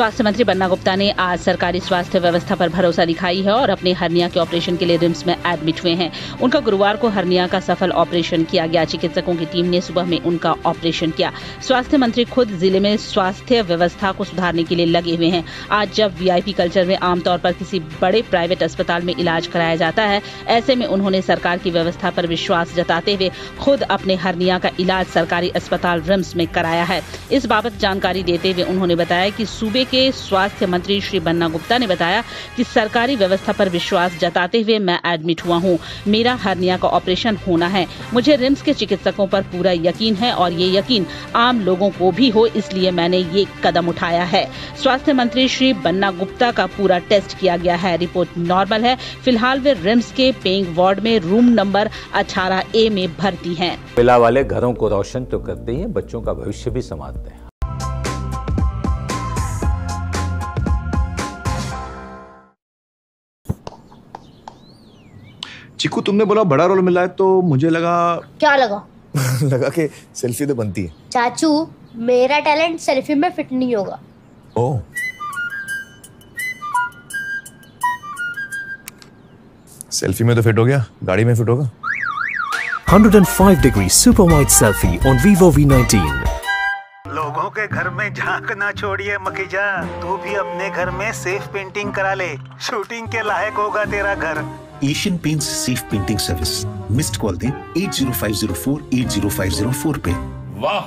स्वास्थ्य मंत्री बन्ना गुप्ता ने आज सरकारी स्वास्थ्य व्यवस्था पर भरोसा दिखाई है और अपने हर्निया के ऑपरेशन के लिए रिम्स में एडमिट हुए हैं। उनका गुरुवार को हर्निया का सफल ऑपरेशन किया गया। चिकित्सकों की टीम ने सुबह में उनका ऑपरेशन किया। स्वास्थ्य मंत्री खुद जिले में स्वास्थ्य व्यवस्था को सुधारने के लिए लगे हुए हैं। आज जब वीआईपी कल्चर में आमतौर पर किसी बड़े प्राइवेट अस्पताल में इलाज कराया जाता है, ऐसे में उन्होंने सरकार की व्यवस्था पर विश्वास जताते हुए खुद अपने हर्निया का इलाज सरकारी अस्पताल रिम्स में कराया है। इस बाबत जानकारी देते हुए उन्होंने बताया कि सूबे के स्वास्थ्य मंत्री श्री बन्ना गुप्ता ने बताया कि सरकारी व्यवस्था पर विश्वास जताते हुए मैं एडमिट हुआ हूं। मेरा हर्निया का ऑपरेशन होना है। मुझे रिम्स के चिकित्सकों पर पूरा यकीन है और ये यकीन आम लोगों को भी हो, इसलिए मैंने ये कदम उठाया है। स्वास्थ्य मंत्री श्री बन्ना गुप्ता का पूरा टेस्ट किया गया है। रिपोर्ट नॉर्मल है। फिलहाल वे रिम्स के पेइंग वार्ड में रूम नंबर 18A में भर्ती हैं। पिला वाले घरों को रोशन तो करते ही हैं, बच्चों का भविष्य भी संवारते हैं। चिकू, तुमने बोला बड़ा रोल मिला है तो मुझे लगा। क्या लगा? लगा कि सेल्फी तो बनती है। चाचू, मेरा टैलेंट सेल्फी में फिट नहीं होगा। ओह, सेल्फी में तो फिट हो गया, गाड़ी में फिट होगा। 105 degree super wide selfie on Vivo V19। लोगों के घर में झांक ना छोड़िए मखीजा, तू भी अपने घर में सेफ पेंटिंग करा ले। शूटिंग के लायक होगा तेरा घर। Asian paints safe painting service. Missed call दें 80504 80504 पे। वाह।